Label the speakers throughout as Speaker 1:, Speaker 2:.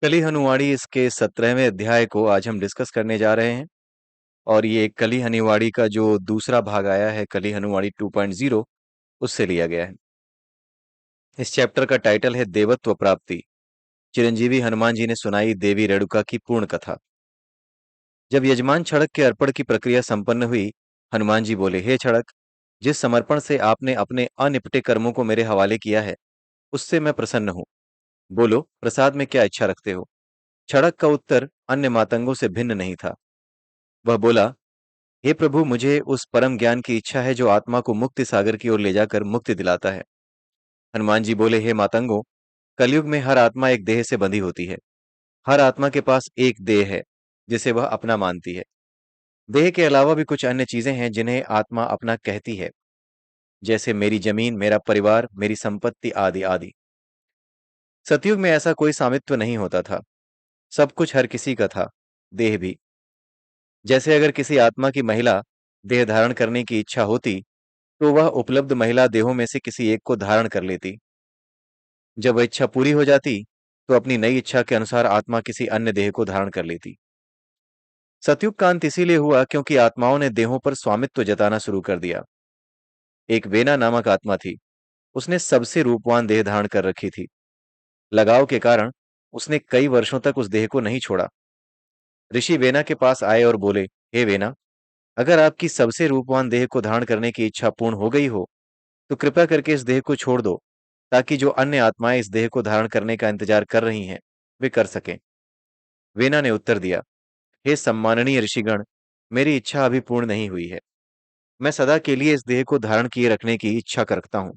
Speaker 1: कली हनुमाड़ी इसके 17वें अध्याय को आज हम डिस्कस करने जा रहे हैं। और ये कली हनुमाड़ी का जो दूसरा भाग आया है, कली हनुमाड़ी 2.0, उससे लिया गया है। इस चैप्टर का टाइटल है देवत्व प्राप्ति। चिरंजीवी हनुमान जी ने सुनाई देवी रेणुका की पूर्ण कथा। जब यजमान छड़क के अर्पण की प्रक्रिया संपन्न हुई, हनुमान जी बोले, हे छड़क, जिस समर्पण से आपने अपने अनिपटे कर्मों को मेरे हवाले किया है, उससे मैं प्रसन्न हूं। बोलो, प्रसाद में क्या इच्छा रखते हो? छड़क का उत्तर अन्य मातंगों से भिन्न नहीं था। वह बोला, हे प्रभु, मुझे उस परम ज्ञान की इच्छा है जो आत्मा को मुक्ति सागर की ओर ले जाकर मुक्ति दिलाता है। हनुमान जी बोले, हे मातंगो, कलयुग में हर आत्मा एक देह से बंधी होती है। हर आत्मा के पास एक देह है जिसे वह अपना मानती है। देह के अलावा भी कुछ अन्य चीजें हैं जिन्हें आत्मा अपना कहती है, जैसे मेरी जमीन, मेरा परिवार, मेरी संपत्ति आदि आदि। सतयुग में ऐसा कोई स्वामित्व नहीं होता था। सब कुछ हर किसी का था, देह भी। जैसे अगर किसी आत्मा की महिला देह धारण करने की इच्छा होती, तो वह उपलब्ध महिला देहों में से किसी एक को धारण कर लेती। जब वह इच्छा पूरी हो जाती, तो अपनी नई इच्छा के अनुसार आत्मा किसी अन्य देह को धारण कर लेती। सतयुग का अंत इसीलिए हुआ क्योंकि आत्माओं ने देहों पर स्वामित्व जताना शुरू कर दिया। एक वेना नामक आत्मा थी। उसने सबसे रूपवान देह धारण कर रखी थी। लगाव के कारण उसने कई वर्षों तक उस देह को नहीं छोड़ा। ऋषि वेना के पास आए और बोले, हे वेना, अगर आपकी सबसे रूपवान देह को धारण करने की इच्छा पूर्ण हो गई हो, तो कृपया करके इस देह को छोड़ दो, ताकि जो अन्य आत्माएं इस देह को धारण करने का इंतजार कर रही हैं, वे कर सकें। वेना ने उत्तर दिया, हे सम्माननीय ऋषिगण, मेरी इच्छा अभी पूर्ण नहीं हुई है। मैं सदा के लिए इस देह को धारण किए रखने की इच्छा रखता हूं।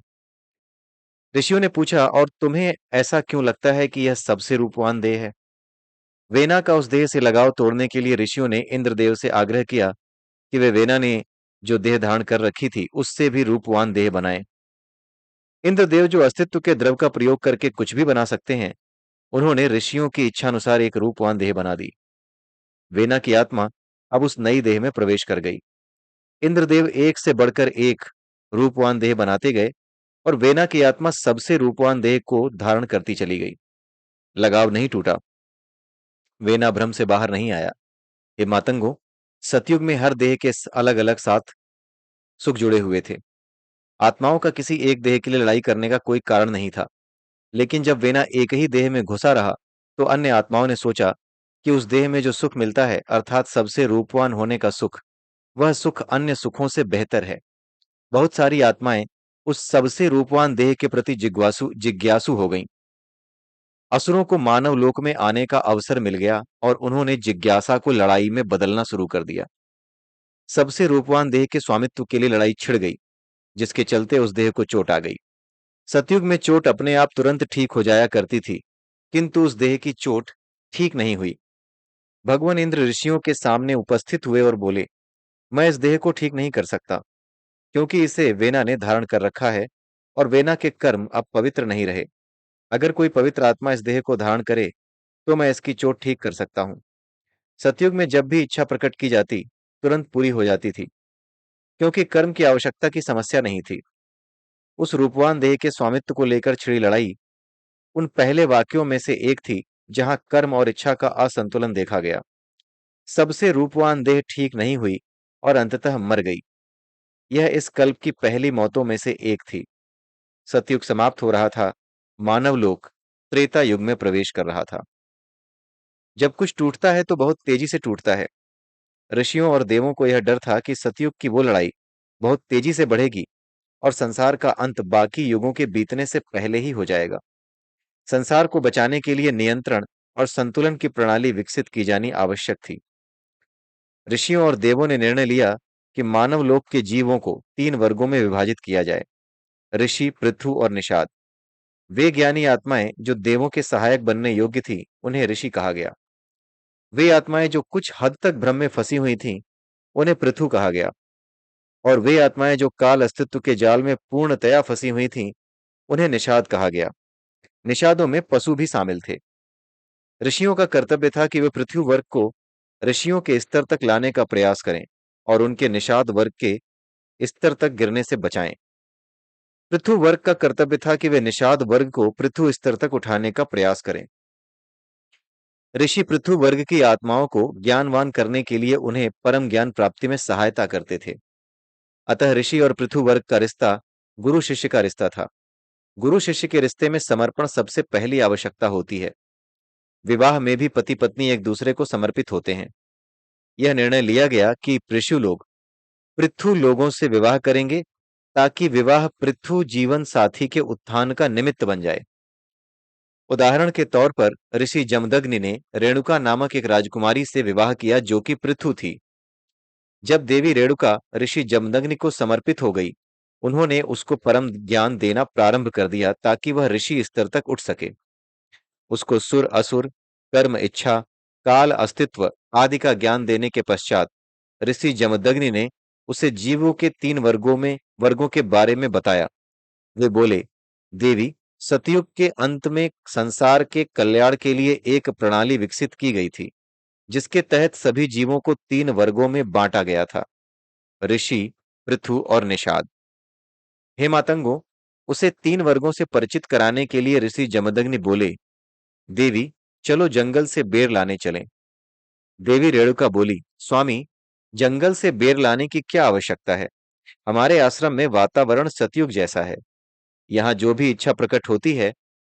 Speaker 1: ऋषियों ने पूछा, और तुम्हें ऐसा क्यों लगता है कि यह सबसे रूपवान देह है? वेना का उस देह से लगाव तोड़ने के लिए ऋषियों ने इंद्रदेव से आग्रह किया कि वे वेना ने जो देह धारण कर रखी थी, उससे भी रूपवान देह बनाए। इंद्रदेव, जो अस्तित्व के द्रव का प्रयोग करके कुछ भी बना सकते हैं, उन्होंने ऋषियों की इच्छानुसार एक रूपवान देह बना दी। वेना की आत्मा अब उस नई देह में प्रवेश कर गई। इंद्रदेव एक से बढ़कर एक रूपवान देह बनाते गए, और वेना की आत्मा सबसे रूपवान देह को धारण करती चली गई। लगाव नहीं टूटा। वेना भ्रम से बाहर नहीं आया। हे मातंगो, सतयुग में हर देह के अलग अलग साथ सुख जुड़े हुए थे। आत्माओं का किसी एक देह के लिए लड़ाई करने का कोई कारण नहीं था। लेकिन जब वेना एक ही देह में घुसा रहा, तो अन्य आत्माओं ने सोचा कि उस देह में जो सुख मिलता है, अर्थात सबसे रूपवान होने का सुख, वह सुख अन्य सुखों से बेहतर है। बहुत सारी आत्माएं उस सबसे रूपवान देह के प्रति जिज्ञासु जिज्ञासु हो गईं। असुरों को मानव लोक में आने का अवसर मिल गया, और उन्होंने जिज्ञासा को लड़ाई में बदलना शुरू कर दिया। सबसे रूपवान देह के स्वामित्व के लिए लड़ाई छिड़ गई, जिसके चलते उस देह को चोट आ गई। सतयुग में चोट अपने आप तुरंत ठीक हो जाया करती थी, किंतु उस देह की चोट ठीक नहीं हुई। भगवान इंद्र ऋषियों के सामने उपस्थित हुए और बोले, मैं इस देह को ठीक नहीं कर सकता, क्योंकि इसे वेना ने धारण कर रखा है, और वेना के कर्म अब पवित्र नहीं रहे। अगर कोई पवित्र आत्मा इस देह को धारण करे, तो मैं इसकी चोट ठीक कर सकता हूं। सतयुग में जब भी इच्छा प्रकट की जाती, तुरंत पूरी हो जाती थी, क्योंकि कर्म की आवश्यकता की समस्या नहीं थी। उस रूपवान देह के स्वामित्व को लेकर छिड़ी लड़ाई उन पहले वाक्यों में से एक थी, जहां कर्म और इच्छा का असंतुलन देखा गया। सबसे रूपवान देह ठीक नहीं हुई और अंततः मर गई। यह इस कल्प की पहली मौतों में से एक थी। सतयुग समाप्त हो रहा था। मानव लोक त्रेता युग में प्रवेश कर रहा था। जब कुछ टूटता है तो बहुत तेजी से टूटता है। ऋषियों और देवों को यह डर था कि सतयुग की वो लड़ाई बहुत तेजी से बढ़ेगी, और संसार का अंत बाकी युगों के बीतने से पहले ही हो जाएगा। संसार को बचाने के लिए नियंत्रण और संतुलन की प्रणाली विकसित की जानी आवश्यक थी। ऋषियों और देवों ने निर्णय लिया कि मानव लोक के जीवों को तीन वर्गों में विभाजित किया जाए: ऋषि, पृथु और निषाद। वे ज्ञानी आत्माएं जो देवों के सहायक बनने योग्य थी, उन्हें ऋषि कहा गया। वे आत्माएं जो कुछ हद तक भ्रम में फंसी हुई थीं, उन्हें पृथु कहा गया। और वे आत्माएं जो काल अस्तित्व के जाल में पूर्णतया फंसी हुई थीं, उन्हें निषाद कहा गया। निषादों में पशु भी शामिल थे। ऋषियों का कर्तव्य था कि वे पृथ्वी वर्ग को ऋषियों के स्तर तक लाने का प्रयास करें, और उनके निषाद वर्ग के स्तर तक गिरने से बचाएं। पृथु वर्ग का कर्तव्य था कि वे निषाद वर्ग को पृथु स्तर तक उठाने का प्रयास करें। ऋषि पृथु वर्ग की आत्माओं को ज्ञानवान करने के लिए उन्हें परम ज्ञान प्राप्ति में सहायता करते थे। अतः ऋषि और पृथु वर्ग का रिश्ता गुरु शिष्य का रिश्ता था। गुरु शिष्य के रिश्ते में समर्पण सबसे पहली आवश्यकता होती है। विवाह में भी पति पत्नी एक दूसरे को समर्पित होते हैं। यह निर्णय लिया गया कि पृशु लोग पृथु लोगों से विवाह करेंगे ताकि विवाह पृथु जीवन साथी के उत्थान का निमित्त बन जाए। उदाहरण के तौर पर ऋषि जमदग्नि ने रेणुका नामक एक राजकुमारी से विवाह किया जो कि पृथु थी। जब देवी रेणुका ऋषि जमदग्नि को समर्पित हो गई, उन्होंने उसको परम ज्ञान देना प्रारंभ कर दिया ताकि वह ऋषि स्तर तक उठ सके। उसको सुर असुर, कर्म इच्छा, काल अस्तित्व आदि का ज्ञान देने के पश्चात ऋषि जमदग्नि ने उसे जीवों के 3 वर्गों के बारे में बताया। वे बोले, देवी, सतयुग के अंत में संसार के कल्याण के लिए एक प्रणाली विकसित की गई थी जिसके तहत सभी जीवों को 3 वर्गों में बांटा गया था, ऋषि, पृथु और निषाद। हे मातंगों, उसे 3 वर्गों से परिचित कराने के लिए ऋषि जमदग्नि बोले, देवी, चलो जंगल से बेर लाने चलें। देवी रेणुका बोली, स्वामी, जंगल से बेर लाने की क्या आवश्यकता है? हमारे आश्रम में वातावरण सतयुग जैसा है। यहाँ जो भी इच्छा प्रकट होती है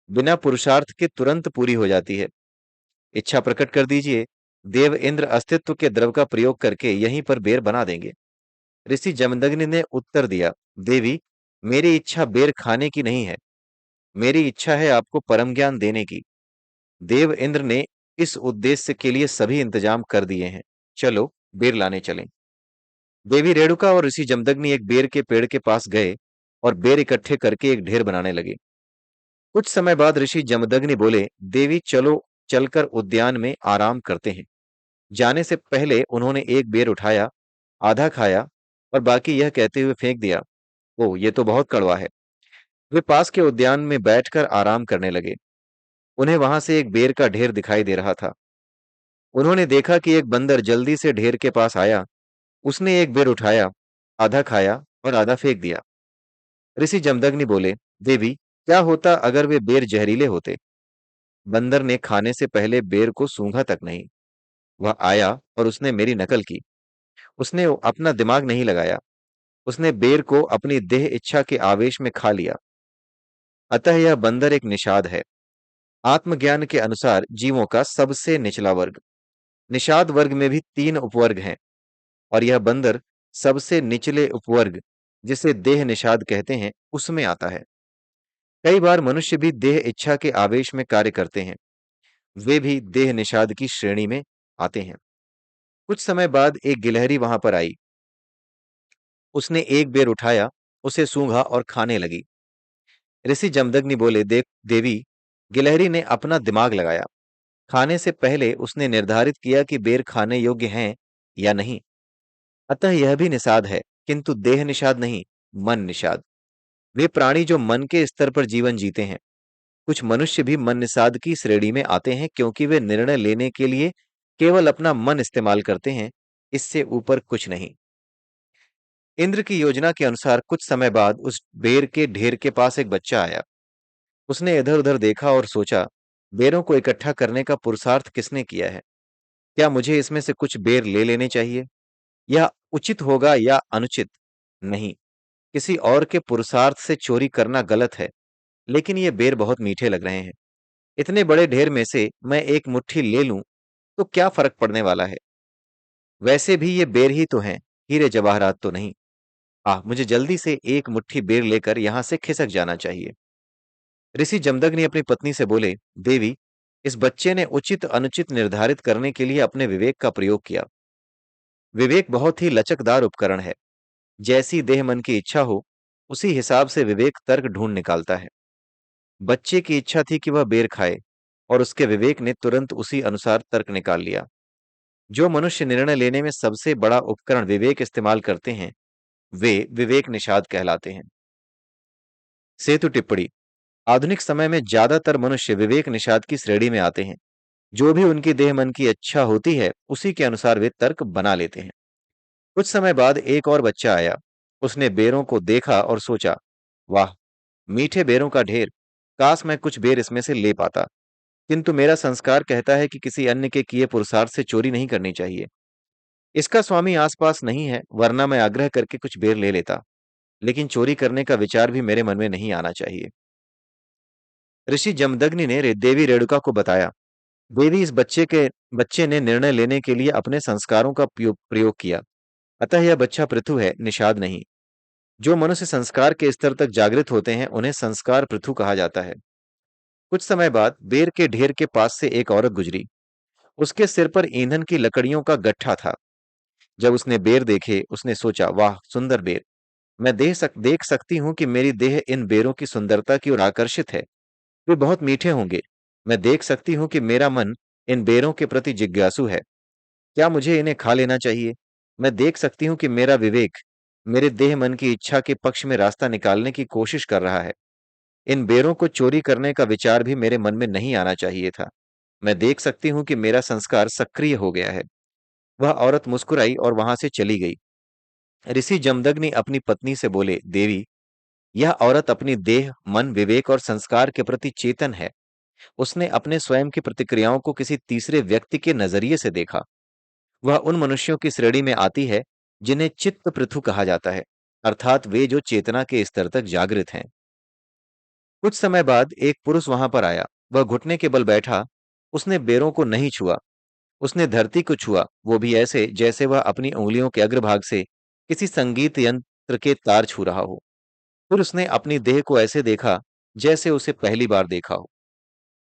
Speaker 1: बिना पुरुषार्थ के तुरंत पूरी हो जाती है। इच्छा प्रकट कर दीजिए, देव इंद्र अस्तित्व के द्रव का प्रयोग करके यहीं पर बेर बना देंगे। ऋषि जमदग्नि ने उत्तर दिया, देवी, मेरी इच्छा बेर खाने की नहीं है, मेरी इच्छा है आपको परम ज्ञान देने की। देव इंद्र ने इस उद्देश्य के लिए सभी इंतजाम कर दिए हैं। चलो बेर लाने चलें। देवी रेणुका और ऋषि जमदग्नि एक बेर के पेड़ के पास गए और बेर इकट्ठे करके एक ढेर बनाने लगे। कुछ समय बाद ऋषि जमदग्नि बोले, देवी, चलो चलकर उद्यान में आराम करते हैं। जाने से पहले उन्होंने एक बेर उठाया, आधा खाया और बाकी यह कहते हुए फेंक दिया, ओह, ये तो बहुत कड़वा है। वे पास के उद्यान में बैठकर आराम करने लगे। उन्हें वहां से एक बेर का ढेर दिखाई दे रहा था। उन्होंने देखा कि एक बंदर जल्दी से ढेर के पास आया। उसने एक बेर उठाया, आधा खाया और आधा फेंक दिया। ऋषि जमदग्नि बोले, देवी, क्या होता अगर वे बेर जहरीले होते? बंदर ने खाने से पहले बेर को सूंघा तक नहीं। वह आया और उसने मेरी नकल की। उसने अपना दिमाग नहीं लगाया। उसने बेर को अपनी देह इच्छा के आवेश में खा लिया। अतः यह बंदर एक निषाद है, आत्मज्ञान के अनुसार जीवों का सबसे निचला वर्ग। निषाद वर्ग में भी 3 उपवर्ग हैं और यह बंदर सबसे निचले उपवर्ग, जिसे देह निषाद कहते हैं, उसमें आता है। कई बार मनुष्य भी देह इच्छा के आवेश में कार्य करते हैं। वे भी देह निषाद की श्रेणी में आते हैं। कुछ समय बाद एक गिलहरी वहां पर आई। उसने एक बेर उठाया, उसे सूंघा और खाने लगी। ऋषि जमदग्नि बोले, देख देवी, गिलहरी ने अपना दिमाग लगाया। खाने से पहले उसने निर्धारित किया कि बेर खाने योग्य हैं या नहीं। अतः यह भी निषाद है, किंतु देह निषाद नहीं, मन निषाद। वे प्राणी जो मन के स्तर पर जीवन जीते हैं। कुछ मनुष्य भी मन निषाद की श्रेणी में आते हैं क्योंकि वे निर्णय लेने के लिए केवल अपना मन इस्तेमाल करते हैं, इससे ऊपर कुछ नहीं। इंद्र की योजना के अनुसार कुछ समय बाद उस बेर के ढेर के पास एक बच्चा आया। उसने इधर उधर देखा और सोचा, बेरों को इकट्ठा करने का पुरुषार्थ किसने किया है? क्या मुझे इसमें से कुछ बेर ले लेने चाहिए? यह उचित होगा या अनुचित? नहीं, किसी और के पुरुषार्थ से चोरी करना गलत है, लेकिन ये बेर बहुत मीठे लग रहे हैं। इतने बड़े ढेर में से मैं एक मुट्ठी ले लूं तो क्या फर्क पड़ने वाला है? वैसे भी ये बेर ही तो हैं, हीरे जवाहरात तो नहीं। मुझे जल्दी से एक मुट्ठी बेर लेकर यहां से खिसक जाना चाहिए। ऋषि जमदग्नि अपनी पत्नी से बोले, देवी, इस बच्चे ने उचित अनुचित निर्धारित करने के लिए अपने विवेक का प्रयोग किया। विवेक बहुत ही लचकदार उपकरण है। जैसी देह मन की इच्छा हो, उसी हिसाब से विवेक तर्क ढूंढ निकालता है। बच्चे की इच्छा थी कि वह बेर खाए और उसके विवेक ने तुरंत उसी अनुसार तर्क निकाल लिया। जो मनुष्य निर्णय लेने में सबसे बड़ा उपकरण विवेक इस्तेमाल करते हैं, वे विवेक निषाद कहलाते हैं। सेतु टिप्पणी। आधुनिक समय में ज्यादातर मनुष्य विवेक निषाद की श्रेणी में आते हैं। जो भी उनकी देह मन की इच्छा होती है, उसी के अनुसार वे तर्क बना लेते हैं। कुछ समय बाद एक और बच्चा आया। उसने बेरों को देखा और सोचा, वाह, मीठे बेरों का ढेर, काश मैं कुछ बेर इसमें से ले पाता। किंतु मेरा संस्कार कहता है कि किसी अन्य के किए पुरुषार्थ से चोरी नहीं करनी चाहिए। इसका स्वामी आसपास नहीं है, वरना मैं आग्रह करके कुछ बेर ले लेता, लेकिन चोरी करने का विचार भी मेरे मन में नहीं आना चाहिए। ऋषि जमदग्नि ने देवी रेणुका को बताया, देवी, इस बच्चे ने निर्णय लेने के लिए अपने संस्कारों का प्रयोग किया। अतः यह बच्चा पृथु है, निषाद नहीं। जो मनुष्य संस्कार के स्तर तक जागृत होते हैं, उन्हें संस्कार पृथु कहा जाता है। कुछ समय बाद बेर के ढेर के पास से एक औरत गुजरी। उसके सिर पर ईंधन की लकड़ियों का गट्ठा था। जब उसने बेर देखे, उसने सोचा, वाह, सुंदर बेर। मैं देख सकती हूं कि मेरी देह इन बेरों की सुंदरता की ओर आकर्षित है। वे बहुत मीठे होंगे। मैं देख सकती हूं कि मेरा मन इन बेरों के प्रति जिज्ञासु है। क्या मुझे इन्हें खा लेना चाहिए? मैं देख सकती हूं कि मेरा विवेक मेरे देह मन की इच्छा के पक्ष में रास्ता निकालने की कोशिश कर रहा है। इन बेरों को चोरी करने का विचार भी मेरे मन में नहीं आना चाहिए था। मैं देख सकती हूं कि मेरा संस्कार सक्रिय हो गया है। वह औरत मुस्कुराई और वहां से चली गई। ऋषि जमदग्नि अपनी पत्नी से बोले, देवी, यह औरत अपनी देह, मन, विवेक और संस्कार के प्रति चेतन है। उसने अपने स्वयं की प्रतिक्रियाओं को किसी तीसरे व्यक्ति के नजरिए से देखा। वह उन मनुष्यों की श्रेणी में आती है जिन्हें चित्त पृथु कहा जाता है, अर्थात वे जो चेतना के स्तर तक जागृत हैं। कुछ समय बाद एक पुरुष वहां पर आया। वह घुटने के बल बैठा। उसने बेरों को नहीं छुआ। उसने धरती को छुआ, वो भी ऐसे जैसे वह अपनी उंगलियों के अग्रभाग से किसी संगीत यंत्र के तार छू रहा हो। फिर उसने अपनी देह को ऐसे देखा जैसे उसे पहली बार देखा हो।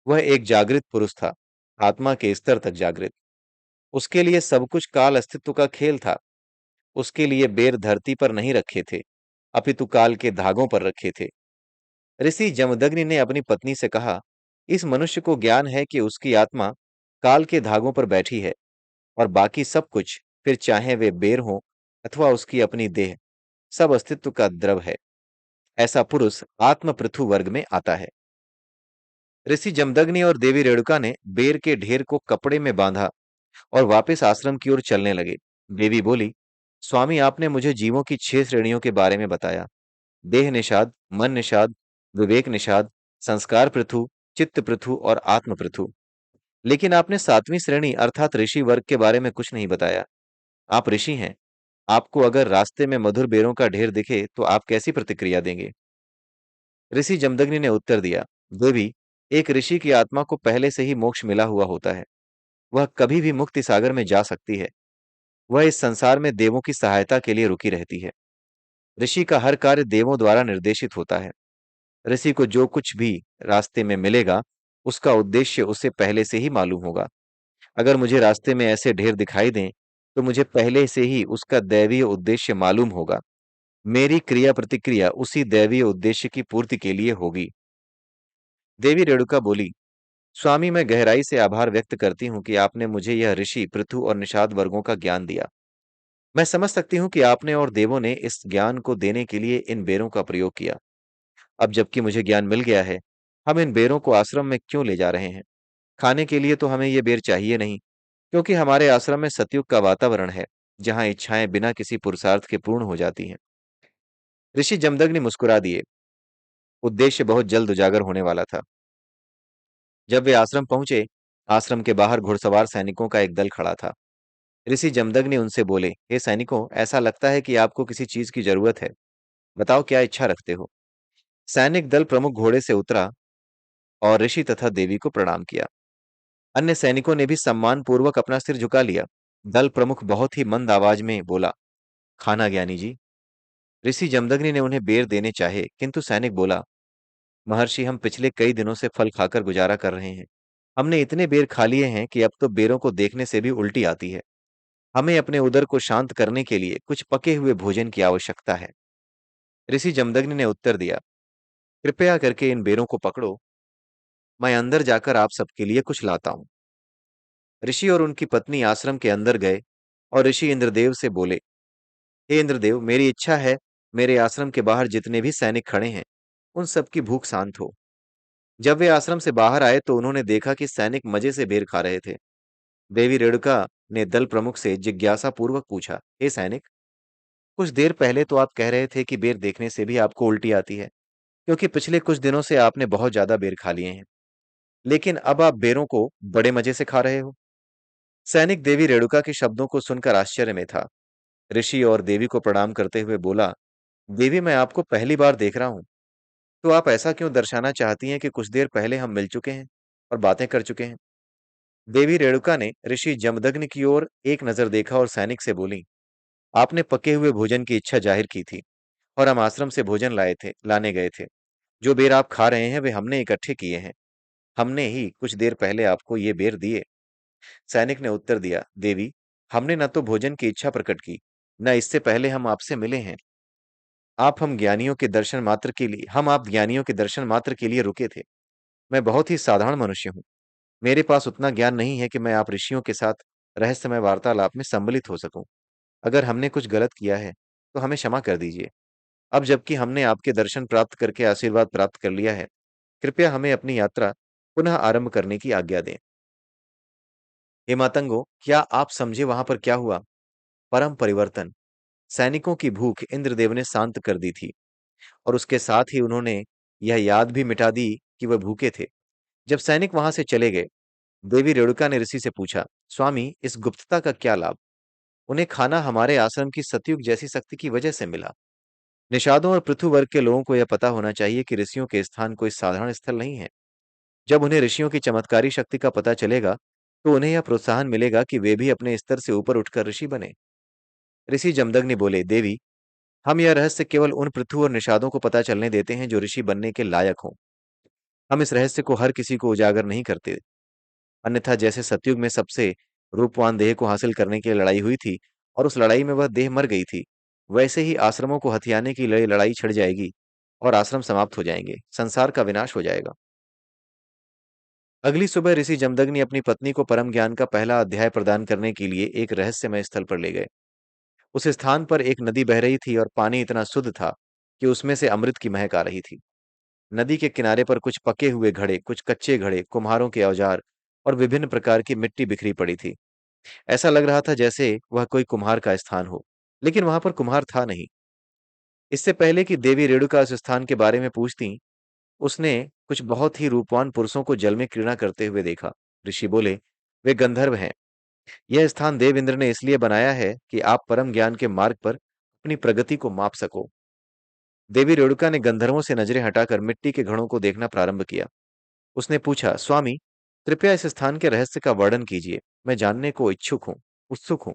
Speaker 1: वह एक जागृत पुरुष था, आत्मा के स्तर तक जागृत। उसके लिए सब कुछ काल अस्तित्व का खेल था। उसके लिए बेर धरती पर नहीं रखे थे, अपितु काल के धागों पर रखे थे। ऋषि जमदग्नि ने अपनी पत्नी से कहा, इस मनुष्य को ज्ञान है कि उसकी आत्मा काल के धागों पर बैठी है, और बाकी सब कुछ, फिर चाहे वे बेर हों अथवा उसकी अपनी देह, सब अस्तित्व का द्रव है। ऐसा पुरुष आत्म पृथु वर्ग में आता है। ऋषि जमदग्नि और देवी रेणुका ने बेर के ढेर को कपड़े में बांधा और वापस आश्रम की ओर चलने लगे। देवी बोली, स्वामी, आपने मुझे जीवों की 6 श्रेणियों के बारे में बताया। देह निषाद, मन निषाद, विवेक निषाद, संस्कार पृथु, चित्त पृथु और आत्म पृथु। लेकिन आपने 7वीं श्रेणी अर्थात ऋषि वर्ग के बारे में कुछ नहीं बताया। आप ऋषि हैं। आपको अगर रास्ते में मधुर बेरों का ढेर दिखे तो आप कैसी प्रतिक्रिया देंगे? ऋषि जमदग्नि ने उत्तर दिया, देवी, एक ऋषि की आत्मा को पहले से ही मोक्ष मिला हुआ होता है। वह कभी भी मुक्ति सागर में जा सकती है। वह इस संसार में देवों की सहायता के लिए रुकी रहती है। ऋषि का हर कार्य देवों द्वारा निर्देशित होता है। ऋषि को जो कुछ भी रास्ते में मिलेगा, उसका उद्देश्य उसे पहले से ही मालूम होगा। अगर मुझे रास्ते में ऐसे ढेर दिखाई दें, तो मुझे पहले से ही उसका दैवीय उद्देश्य मालूम होगा। मेरी क्रिया प्रतिक्रिया उसी दैवीय उद्देश्य की पूर्ति के लिए होगी। देवी रेणुका बोली, स्वामी, मैं गहराई से आभार व्यक्त करती हूँ कि आपने मुझे यह ऋषि, पृथु और निषाद वर्गों का ज्ञान दिया। मैं समझ सकती हूँ कि आपने और देवों ने इस ज्ञान को देने के लिए इन बेरों का प्रयोग किया। अब जबकि मुझे ज्ञान मिल गया है, हम इन बेरों को आश्रम में क्यों ले जा रहे हैं? खाने के लिए तो हमें ये बेर चाहिए नहीं, क्योंकि हमारे आश्रम में सतयुग का वातावरण है, जहां इच्छाएं बिना किसी पुरुषार्थ के पूर्ण हो जाती हैं। ऋषि जमदग्नि मुस्कुरा दिए। उद्देश्य बहुत जल्द उजागर होने वाला था। जब वे आश्रम पहुंचे, आश्रम के बाहर घुड़सवार सैनिकों का एक दल खड़ा था। ऋषि जमदग्नि उनसे बोले, हे सैनिकों, ऐसा लगता है कि आपको किसी चीज की जरूरत है। बताओ, क्या इच्छा रखते हो? सैनिक दल प्रमुख घोड़े से उतरा और ऋषि तथा देवी को प्रणाम किया। अन्य सैनिकों ने भी सम्मान पूर्वक अपना सिर झुका लिया। दल प्रमुख बहुत ही मंद आवाज में बोला, खाना ज्ञानी जी। ऋषि जमदग्नि ने उन्हें बेर देने चाहे, किंतु सैनिक बोला, महर्षि, हम पिछले कई दिनों से फल खाकर गुजारा कर रहे हैं। हमने इतने बेर खा लिए हैं कि अब तो बेरों को देखने से भी उल्टी आती है। हमें अपने उदर को शांत करने के लिए कुछ पके हुए भोजन की आवश्यकता है। ऋषि जमदग्नि ने उत्तर दिया, कृपया करके इन बेरों को पकड़ो। मैं अंदर जाकर आप सबके लिए कुछ लाता हूं। ऋषि और उनकी पत्नी आश्रम के अंदर गए और ऋषि इंद्रदेव से बोले, हे इंद्रदेव, मेरी इच्छा है मेरे आश्रम के बाहर जितने भी सैनिक खड़े हैं, उन सबकी भूख शांत हो। जब वे आश्रम से बाहर आए तो उन्होंने देखा कि सैनिक मजे से बेर खा रहे थे। देवी रेणुका ने दल प्रमुख से जिज्ञासा पूर्वक पूछा, हे सैनिक, कुछ देर पहले तो आप कह रहे थे कि बेर देखने से भी आपको उल्टी आती है, क्योंकि पिछले कुछ दिनों से आपने बहुत ज्यादा बेर खा लिए हैं। लेकिन अब आप बेरों को बड़े मजे से खा रहे हो। सैनिक देवी रेणुका के शब्दों को सुनकर आश्चर्य में था। ऋषि और देवी को प्रणाम करते हुए बोला, देवी मैं आपको पहली बार देख रहा हूं, तो आप ऐसा क्यों दर्शाना चाहती हैं कि कुछ देर पहले हम मिल चुके हैं और बातें कर चुके हैं। देवी रेणुका ने ऋषि जमदग्नि की ओर एक नजर देखा और सैनिक से बोली, आपने पके हुए भोजन की इच्छा जाहिर की थी और हम आश्रम से भोजन लाने गए थे। जो बेर आप खा रहे हैं वे हमने इकट्ठे किए हैं। हमने ही कुछ देर पहले आपको ये बेर दिए। सैनिक ने उत्तर दिया, देवी हमने न तो भोजन की इच्छा प्रकट की, न इससे पहले हम आपसे मिले हैं। आप ज्ञानियों के दर्शन मात्र के लिए रुके थे। मैं बहुत ही साधारण मनुष्य हूँ। मेरे पास उतना ज्ञान नहीं है कि मैं आप ऋषियों के साथ रहस्यमय वार्तालाप में सम्मिलित हो सकूं। अगर हमने कुछ गलत किया है तो हमें क्षमा कर दीजिए। अब जबकि हमने आपके दर्शन प्राप्त करके आशीर्वाद प्राप्त कर लिया है, कृपया हमें अपनी यात्रा पुनः आरंभ करने की आज्ञा दें। हे मातंगो, क्या आप समझे वहां पर क्या हुआ? परम परिवर्तन। सैनिकों की भूख इंद्रदेव ने शांत कर दी थी और उसके साथ ही उन्होंने यह याद भी मिटा दी कि वह भूखे थे। जब सैनिक वहां से चले गए, देवी रेणुका ने ऋषि से पूछा, स्वामी इस गुप्तता का क्या लाभ? उन्हें खाना हमारे आश्रम की सतयुग जैसी शक्ति की वजह से मिला। निषादों और पृथु वर्ग के लोगों को यह पता होना चाहिए कि ऋषियों के स्थान कोई साधारण स्थल नहीं है। जब उन्हें ऋषियों की चमत्कारी शक्ति का पता चलेगा, तो उन्हें यह प्रोत्साहन मिलेगा कि वे भी अपने स्तर से ऊपर उठकर ऋषि बने। ऋषि जमदग्नि बोले, देवी हम यह रहस्य केवल उन पृथु और निषादों को पता चलने देते हैं जो ऋषि बनने के लायक हों। हम इस रहस्य को हर किसी को उजागर नहीं करते। अन्यथा जैसे सतयुग में सबसे रूपवान देह को हासिल करने की लड़ाई हुई थी और उस लड़ाई में वह देह मर गई थी, वैसे ही आश्रमों को हथियाने की लड़ाई छिड़ जाएगी और आश्रम समाप्त हो जाएंगे, संसार का विनाश हो जाएगा। अगली सुबह ऋषि जमदग्नि अपनी पत्नी को परम ज्ञान का पहला अध्याय प्रदान करने के लिए एक रहस्यमय स्थल पर ले गए। उस स्थान पर एक नदी बह रही थी और पानी इतना शुद्ध था कि उसमें से अमृत की महक आ रही थी। नदी के किनारे पर कुछ पके हुए घड़े, कुछ कच्चे घड़े, कुम्हारों के औजार और विभिन्न प्रकार की मिट्टी बिखरी पड़ी थी। ऐसा लग रहा था जैसे वह कोई कुम्हार का स्थान हो, लेकिन वहां पर कुम्हार था नहीं। इससे पहले कि देवी रेणुका उस स्थान के बारे में पूछती, उसने कुछ बहुत ही रूपवान पुरुषों को जल में क्रीड़ा करते हुए देखा। ऋषि बोले, वे गंधर्व हैं। यह स्थान देव इंद्र ने इसलिए बनाया है कि आप परम ज्ञान के मार्ग पर अपनी प्रगति को माप सको। देवी रेणुका ने गंधर्वों से नजरें हटाकर मिट्टी के घड़ों को देखना प्रारंभ किया। उसने पूछा, स्वामी कृपया इस स्थान के रहस्य का वर्णन कीजिए। मैं जानने को उत्सुक हूं।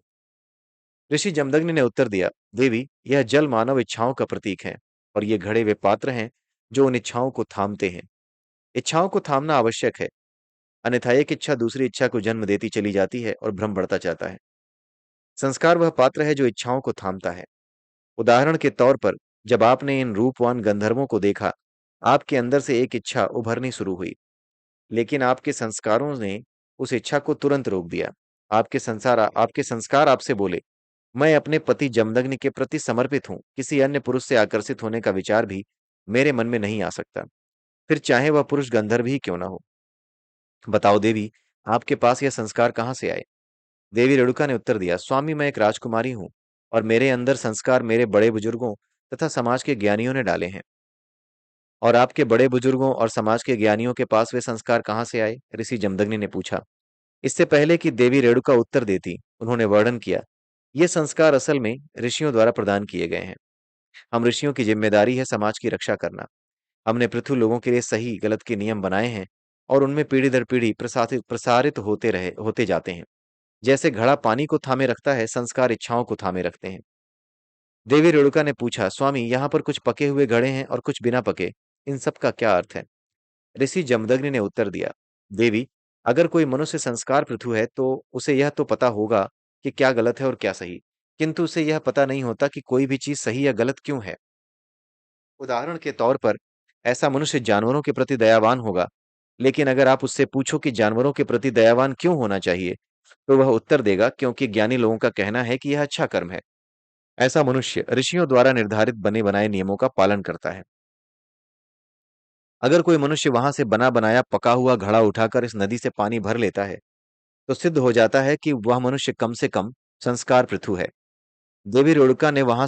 Speaker 1: ऋषि जमदग्नि ने उत्तर दिया, देवी यह जल मानव इच्छाओं का प्रतीक है और ये घड़े वे पात्र हैं जो उन इच्छाओं को थामते हैं। इच्छाओं को थामना आवश्यक है, अन्यथा एक इच्छा दूसरी इच्छा को जन्म देती चली जाती है और भ्रम बढ़ता जाता है। संस्कार वह पात्र है जो इच्छाओं को थामता है। उदाहरण के तौर पर, जब आपने इन रूपवान गंधर्वों को देखा, आपके अंदर से एक इच्छा उभरनी शुरू हुई, लेकिन आपके संस्कारों ने उस इच्छा को तुरंत रोक दिया। आपके संस्कार आपसे बोले, मैं अपने पति जमदग्नि के प्रति समर्पित हूं, किसी अन्य पुरुष से आकर्षित होने का विचार भी मेरे मन में नहीं आ सकता, फिर चाहे वह पुरुष गंधर्व ही क्यों ना हो। बताओ देवी, आपके पास यह संस्कार कहाँ से आए? देवी रेणुका ने उत्तर दिया, स्वामी मैं एक राजकुमारी हूँ और मेरे अंदर संस्कार मेरे बड़े बुजुर्गों तथा समाज के ज्ञानियों ने डाले हैं। और आपके बड़े बुजुर्गों और समाज के ज्ञानियों के पास वे संस्कार कहाँ से आए? ऋषि जमदग्नि ने पूछा। इससे पहले कि देवी रेणुका उत्तर देती, उन्होंने वर्णन किया, ये संस्कार असल में ऋषियों द्वारा प्रदान किए गए हैं। हम ऋषियों की जिम्मेदारी है समाज की रक्षा करना। हमने पृथु लोगों के लिए सही गलत के नियम बनाए हैं और उनमें पीढ़ी दर पीढ़ी प्रसारित प्रसारित होते जाते हैं। जैसे घड़ा पानी को थामे रखता है, संस्कार इच्छाओं को थामे रखते हैं। देवी रेणुका ने पूछा, स्वामी यहाँ पर कुछ पके हुए घड़े हैं और कुछ बिना पके, इन सब का क्या अर्थ है? ऋषि जमदग्नि ने उत्तर दिया, देवी अगर कोई मनुष्य संस्कार पृथु है तो उसे यह तो पता होगा कि क्या गलत है और क्या सही, किंतु उसे यह पता नहीं होता कि कोई भी चीज सही या गलत क्यों है। उदाहरण के तौर पर, ऐसा मनुष्य जानवरों के प्रति दयावान होगा, लेकिन अगर आप उससे पूछो कि जानवरों के प्रति दयावान क्यों होना चाहिए, तो वह उत्तर देगा, क्योंकि ज्ञानी लोगों का कहना है कि यह अच्छा कर्म है। ऐसा मनुष्य ऋषियों द्वारा निर्धारित बने बनाए नियमों का पालन करता है। अगर कोई मनुष्य वहां से बना बनाया पका हुआ घड़ा उठाकर इस नदी से पानी भर लेता है, तो सिद्ध हो जाता है कि वह मनुष्य कम से कम संस्कार पृथु है। देवी रेणुका ने वहां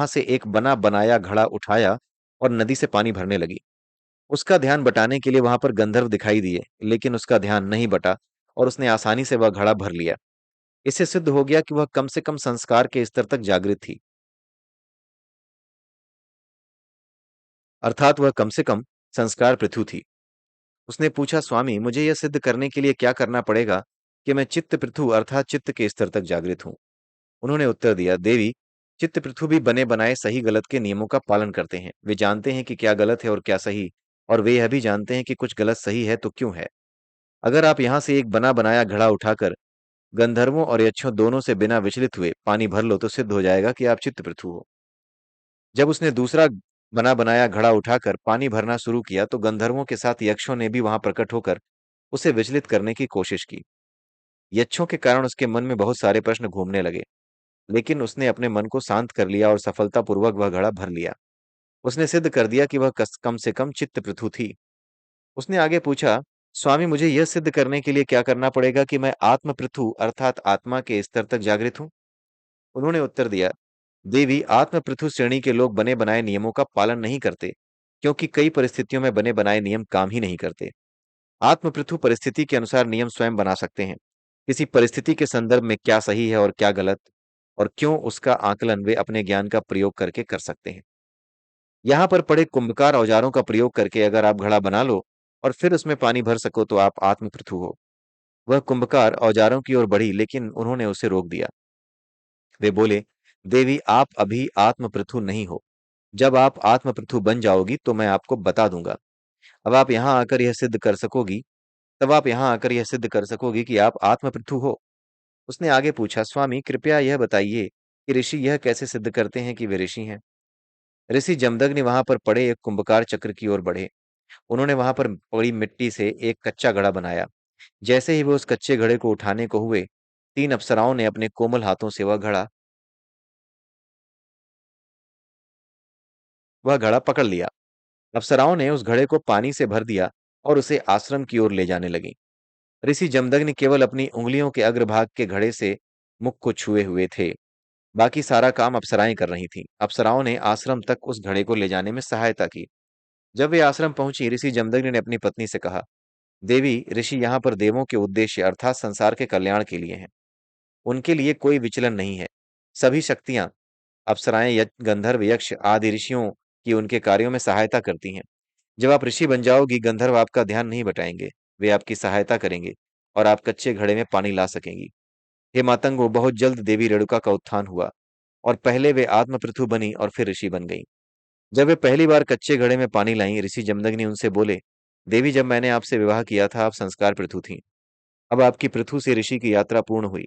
Speaker 1: से एक बना बनाया घड़ा उठाया और नदी से पानी भरने लगी। उसका ध्यान बटाने के लिए वहां पर गंधर्व दिखाई दिए, लेकिन उसका ध्यान नहीं बटा और उसने आसानी से वह घड़ा भर लिया। इससे सिद्ध हो गया कि वह कम से कम संस्कार के स्तर तक जागृत थी, अर्थात वह कम से कम संस्कार पृथु थी। उसने पूछा, स्वामी, मुझे यह सिद्ध करने के लिए क्या करना पड़ेगा कि मैं चित्त पृथु अर्थात चित्त के स्तर तक जागृत हूं? उन्होंने उत्तर दिया, देवी, चित्त पृथु भी बने बनाए सही गलत के नियमों का पालन करते हैं। वे जानते हैं कि क्या गलत है और क्या सही, और वे यह भी जानते हैं कि कुछ गलत सही है तो क्यों है। अगर आप यहाँ से एक बना बनाया घड़ा उठाकर गंधर्वों और यक्षों दोनों से बिना विचलित हुए पानी भर लो तो सिद्ध हो जाएगा कि आप चित्त पृथु हो। जब उसने दूसरा बना बनाया घड़ा उठाकर पानी भरना शुरू किया तो गंधर्वों के साथ यक्षों ने भी वहां प्रकट होकर उसे विचलित करने की कोशिश की। यक्षों के कारण उसके मन में बहुत सारे प्रश्न घूमने लगे, लेकिन उसने अपने मन को शांत कर लिया और सफलतापूर्वक वह घड़ा भर लिया। उसने सिद्ध कर दिया कि वह कम से कम चित्त पृथु थी। उसने आगे पूछा, स्वामी, मुझे यह सिद्ध करने के लिए क्या करना पड़ेगा कि मैं आत्म पृथु अर्थात आत्मा के स्तर तक जागृत हूं? उन्होंने उत्तर दिया, देवी, आत्म पृथु श्रेणी के लोग बने बनाए नियमों का पालन नहीं करते, क्योंकि कई परिस्थितियों में बने बनाए नियम काम ही नहीं करते। आत्म पृथु परिस्थिति के अनुसार नियम स्वयं बना सकते हैं। किसी परिस्थिति के संदर्भ में क्या सही है और क्या गलत, और क्यों, उसका आकलन वे अपने ज्ञान का प्रयोग करके कर सकते हैं। यहाँ पर पड़े कुंभकार औजारों का प्रयोग करके अगर आप घड़ा बना लो और फिर उसमें पानी भर सको तो आप आत्म पृथु हो। वह कुंभकार औजारों की ओर बढ़ी, लेकिन उन्होंने उसे रोक दिया। वे बोले, देवी, आप अभी आत्म पृथु नहीं हो। जब आप आत्म पृथु बन जाओगी तो मैं आपको बता दूंगा। अब आप यहाँ आकर यह सिद्ध कर सकोगी तब आप यहाँ आकर यह सिद्ध कर सकोगी कि आप आत्म पृथु हो। उसने आगे पूछा, स्वामी, कृपया यह बताइए कि ऋषि यह कैसे सिद्ध करते हैं कि वे ऋषि हैं? ऋषि जमदग्नि वहां पर पड़े एक कुंभकार चक्र की ओर बढ़े। उन्होंने वहां पर पड़ी मिट्टी से एक कच्चा घड़ा बनाया। जैसे ही वे उस कच्चे घड़े को उठाने को हुए, तीन अप्सराओं ने अपने कोमल हाथों से वह घड़ा पकड़ लिया। अप्सराओं ने उस घड़े को पानी से भर दिया और उसे आश्रम की ओर ले जाने लगी। ऋषि जमदग्नि केवल अपनी उंगलियों के अग्रभाग के घड़े से मुख को छुए हुए थे। बाकी सारा काम अप्सराएं कर रही थीं। अप्सराओं ने आश्रम तक उस घड़े को ले जाने में सहायता की। जब वे आश्रम पहुंची, ऋषि जमदग्नि ने अपनी पत्नी से कहा, देवी, ऋषि यहाँ पर देवों के उद्देश्य अर्थात संसार के कल्याण के लिए हैं। उनके लिए कोई विचलन नहीं है। सभी शक्तियां, अप्सराएं, गंधर्व, यक्ष आदि ऋषियों की उनके कार्यों में सहायता करती हैं। जब आप ऋषि बन जाओगी, गंधर्व आपका ध्यान नहीं बटाएंगे। वे आपकी सहायता करेंगे और आप कच्चे घड़े में पानी ला सकेंगी। हे मातंगो, बहुत जल्द देवी रेणुका का उत्थान हुआ और पहले वे आत्मपृथु बनी और फिर ऋषि बन गई। जब वे पहली बार कच्चे घड़े में पानी लाईं, ऋषि जमदग्नि उनसे बोले, देवी, जब मैंने आपसे विवाह किया था आप संस्कार पृथु थीं। अब आपकी पृथु से ऋषि की यात्रा पूर्ण हुई।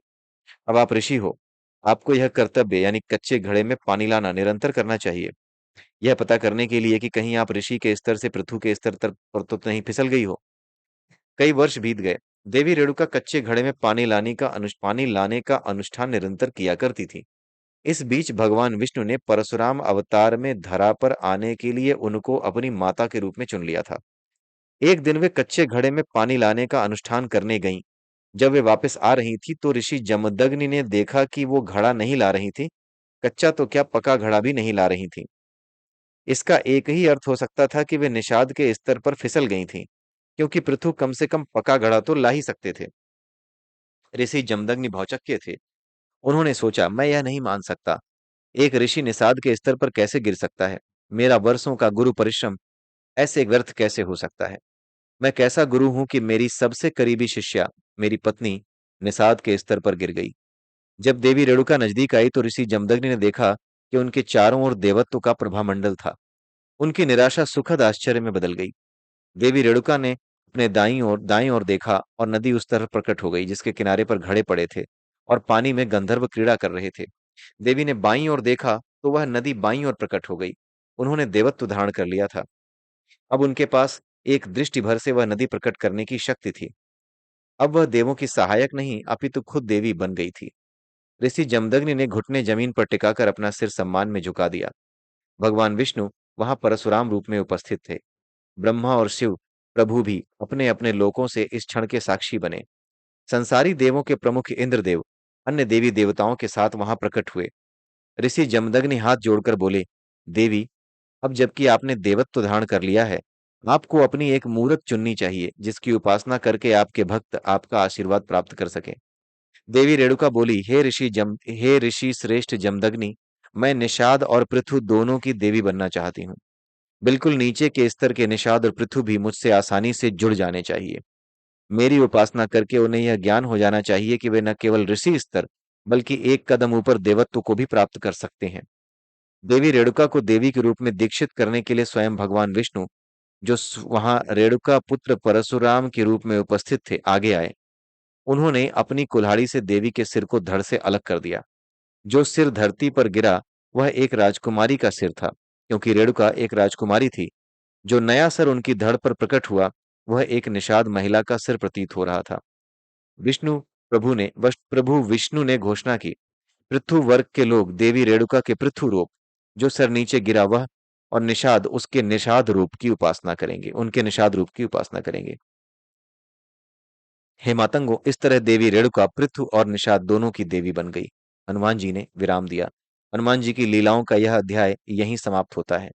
Speaker 1: अब आप ऋषि हो। आपको यह कर्तव्य यानी कच्चे घड़े में पानी लाना निरंतर करना चाहिए, यह पता करने के लिए कि कहीं आप ऋषि के स्तर से पृथु के स्तर तक पर तो नहीं फिसल गई हो। कई वर्ष बीत गए। देवी रेणुका कच्चे घड़े में पानी लाने का अनुष्ठान निरंतर किया करती थी। इस बीच भगवान विष्णु ने परशुराम अवतार में धरा पर आने के लिए उनको अपनी माता के रूप में चुन लिया था। एक दिन वे कच्चे घड़े में पानी लाने का अनुष्ठान करने गईं। जब वे वापस आ रही थी तो ऋषि जमदग्नि ने देखा कि वो घड़ा नहीं ला रही थी, कच्चा तो क्या पका घड़ा भी नहीं ला रही थी। इसका एक ही अर्थ हो सकता था कि वे निषाद के स्तर पर फिसल गई थीं, क्योंकि पृथु कम से कम पका घड़ा तो ला ही सकते थे। ऋषि जमदग्नि भौचक्के थे। उन्होंने सोचा, मैं यह नहीं मान सकता। एक ऋषि निषाद के स्तर पर कैसे गिर सकता है? मेरा वर्षों का गुरु परिश्रम ऐसे व्यर्थ कैसे हो सकता है? मैं कैसा गुरु हूं कि मेरी सबसे करीबी शिष्या, मेरी पत्नी, निषाद के स्तर पर गिर गई। जब देवी रेणुका नजदीक आई तो ऋषि जमदग्नि ने देखा कि उनके चारों ओर देवत्व का प्रभामंडल था। उनकी निराशा सुखद आश्चर्य में बदल गई। देवी रेणुका ने अपने दाईं ओर देखा और नदी उस तरफ प्रकट हो गई जिसके किनारे पर घड़े पड़े थे और पानी में गंधर्व क्रीड़ा कर रहे थे। देवी ने बाईं ओर देखा तो वह नदी बाईं ओर प्रकट हो गई। उन्होंने देवत्व धारण कर लिया था। अब उनके पास एक दृष्टि भर से वह नदी प्रकट करने की शक्ति थी। अब वह देवों की सहायक नहीं अपितु खुद देवी बन गई थी। ऋषि जमदग्नि ने घुटने जमीन पर टिकाकर अपना सिर सम्मान में झुका दिया। भगवान विष्णु वहां परशुराम रूप में उपस्थित थे। ब्रह्मा और शिव प्रभु भी अपने अपने लोकों से इस क्षण के साक्षी बने। संसारी देवों के प्रमुख इंद्रदेव अन्य देवी देवताओं के साथ वहां प्रकट हुए। ऋषि जमदग्नि हाथ जोड़कर बोले, देवी, अब जबकि आपने देवत्व धारण कर लिया है, आपको अपनी एक मूरत चुननी चाहिए जिसकी उपासना करके आपके भक्त आपका आशीर्वाद प्राप्त कर सकें। देवी रेणुका बोली, हे ऋषि श्रेष्ठ जमदग्नि, मैं निषाद और पृथु दोनों की देवी बनना चाहती हूँ। बिल्कुल नीचे के स्तर के निषाद और पृथु भी मुझसे आसानी से जुड़ जाने चाहिए। मेरी उपासना करके उन्हें यह ज्ञान हो जाना चाहिए कि वे न केवल ऋषि स्तर बल्कि एक कदम ऊपर देवत्व को भी प्राप्त कर सकते हैं। देवी रेणुका को देवी के रूप में दीक्षित करने के लिए स्वयं भगवान विष्णु, जो वहां रेणुका पुत्र परशुराम के रूप में उपस्थित थे, आगे आए। उन्होंने अपनी कुल्हाड़ी से देवी के सिर को धड़ से अलग कर दिया। जो सिर धरती पर गिरा वह एक राजकुमारी का सिर था, क्योंकि रेणुका एक राजकुमारी थी। जो नया सर उनकी धड़ पर प्रकट हुआ वह एक निषाद महिला का सिर प्रतीत हो रहा था। प्रभु विष्णु ने घोषणा की, पृथु वर्ग के लोग देवी रेणुका के पृथु रूप, जो सर नीचे गिरा वह, और निषाद उसके निषाद रूप की उपासना करेंगे, उनके निषाद रूप की उपासना करेंगे। हे मातंगो, इस तरह देवी रेणुका पृथु और निषाद दोनों की देवी बन गई। हनुमान जी ने विराम दिया। हनुमान जी की लीलाओं का यह अध्याय यहीं समाप्त होता है।